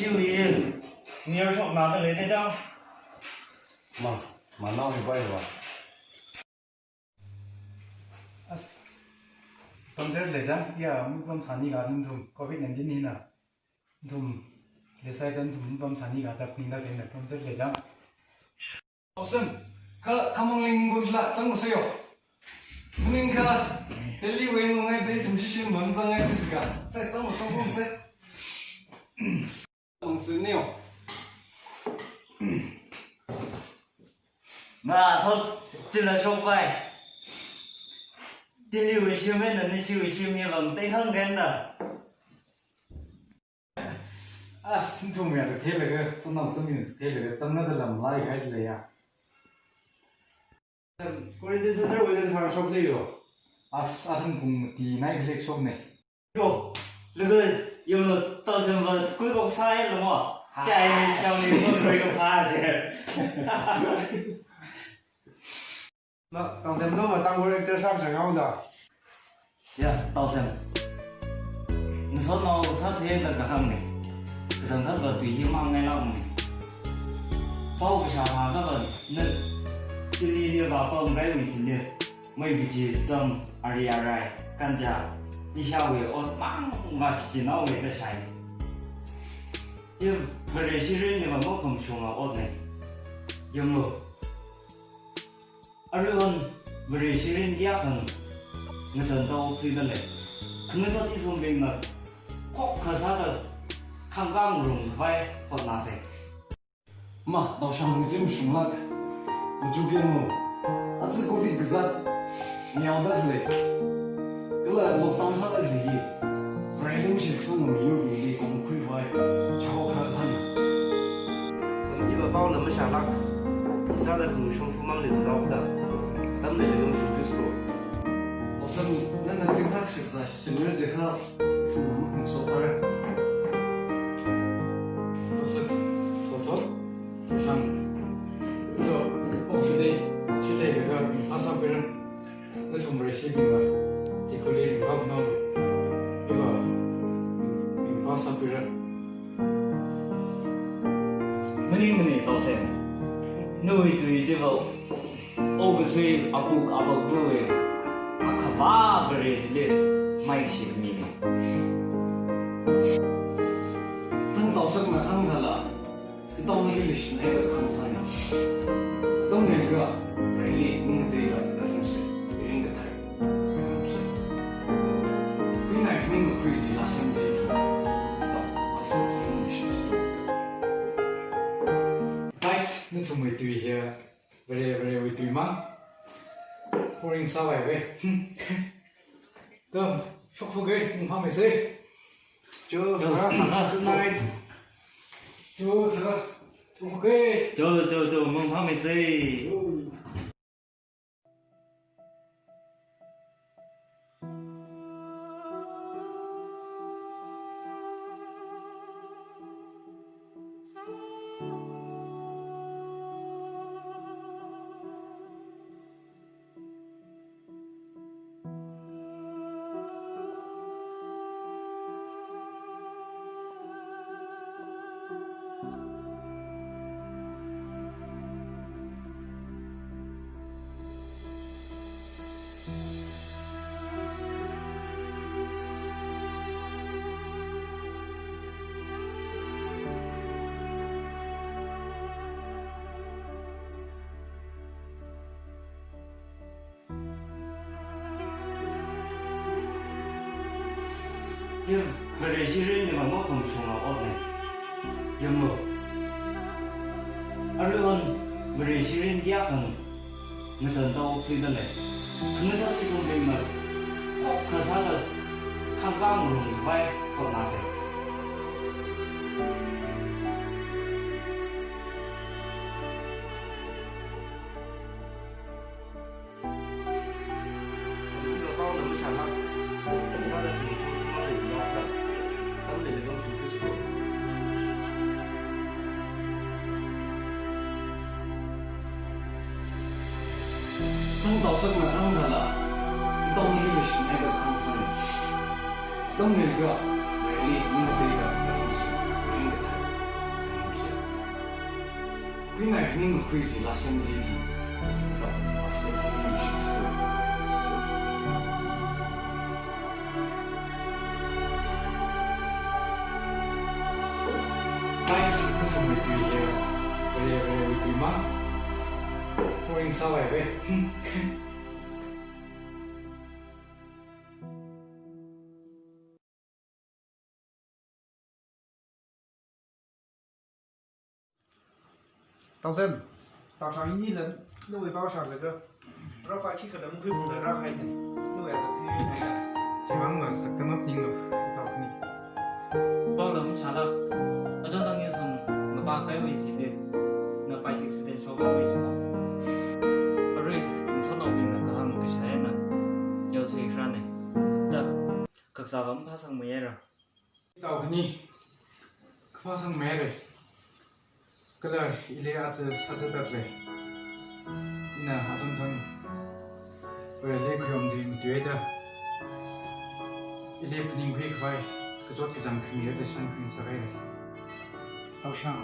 Semchui A,你是从哪里来的张？嘛闹明白了吧Pamjer lejang ya pam sani ga dum thum covid-19 ni na thum desai dan thum pam sani ga ta pinda ke na pamjer lejang awesome ka kamang ling ngom sla chang mo sayo muning ka deli we no ngai dei thum shi mon zang ngai tu ga sai chang mo chang mo se ong su neo那他进来收拜。这里为什么呢？你是为什么往对方干的？ thum ya se thele ga sonam tum yu se thele ga chang na da lam lai ga le ya过来这这为了他说不对哟atham kum ti nai lek sok ne 哟，那个有没有到什么贵国菜了吗？在小米做这个趴去。那当时那么当过人这上想要的呀，到什么？你说那啥天那个行呢？可是那个对于忙爱老呢，包不下话那个那这里的吧，包该为今的，没比起挣2来干家，一下为我忙嘛是那为的啥？因为不认识人的嘛，我更凶啊我呢，有没有？而不认识人家很，我真到推的嘞，可能说你从明了，可啥的，看刚融外或哪些。ma daw siyang jim shumlat mujukin mo at sa covid gazat niyaw da hle kala lockdown sa da hle branding section mo yu ni konglui vai chao kha khana 等你把包那么下拉你啥的很舒服忙的知道不的咱们这种舒服说 awesome nan na jing thak shik za shinner je kha thum khum so par awesome photo sang so today cái asa peran nó thum re shi binga chỉ có liên hợp nó bây giờ mình asa peran mình到什么？nơi对这个okathui abu rồi àkha vare le mai shi mi ne当到生了看他了到那个历史那个看他呢到那个人力弄对的那东西别人的台东西回来肯定会去拉相机到阿萨别人的学习 right nó thum we tu here very we tu mang pouring sa vai ve tâm phúc phúc cái mong mày xây就good night chú thưa phúc phúc cái就梦他没谁。因为不认识人的嘛，我更凶了我呢，有没有？不认识人家很，我真到推的嘞，可能说你从明了，可啥的，看刚融外或哪些。当到生了看他了到那个历史那个看他呢到那个人力弄对的那东西别人的台为哪肯定会是拉升级的，到20年去做。Nice，我从没注意过，我对吗？我应稍微呗。当时，大上一人，那位包上那个，那块去可能会碰到那块的，那位是可以。这帮我是跟我朋友一道你。包了啥的，我就等于从我把该位置的，那把一个时间说该位置嘛。我说你从那边那个行个啥呢？要催啥呢？的，可啥我们怕上没了。一道你，可怕生没了。个了，一类伢子啥子得嘞？你那还种成，为了可用的对的，一类肯定会快，个做个张肯定的想肯是会的。到上，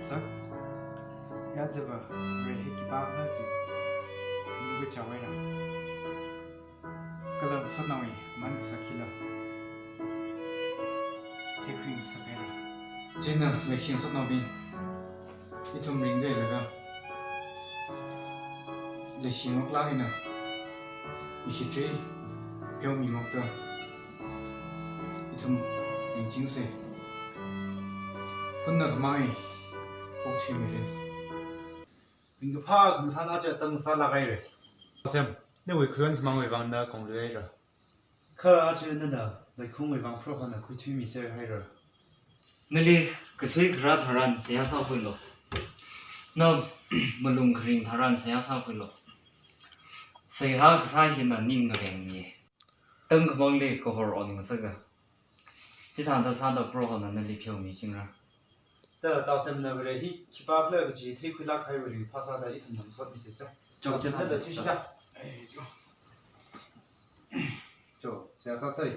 是，伢子吧，为了给爸那去，肯定会教会了。个了说那位，蛮个啥去了，太肯定是会了。真的，没听说那边。ethum ring đây là leishi ngọc lá này nè, leishi tree, theo mình ngọc đó, ethum ring chính xác, hôm nay cái mai, bốc thuyền về đây, mình cứ phá cũng thằng nào chơi tầm sao là cái rồi, xem, nếu người khuyên mang người vàng là konglui rồi, khờ chơi nên là lại không người vàng pro hơn là khui mi sẽ hay rồi, nơi đây cái suy cái ra thằng anh sẽ sao quên rồi. nó mà lùng khring thằng anh sẽ sao quên rồi. Sẽ ha cái sai hiện là ninh cái đèn nhỉ. Từng cái món này có hồ ổn cái gì cả. Chỉ thằng ta sao được pro hơn là nơi đi phiêu mi chính ra. đó tao xem là cái hi Khipa cái gì thấy khui lá khai rồi phá ra đấy ethum làm sao mi sẽ sao, Cho xem chết là thật thứ gì sự. đó, cho, sẽ sao xây.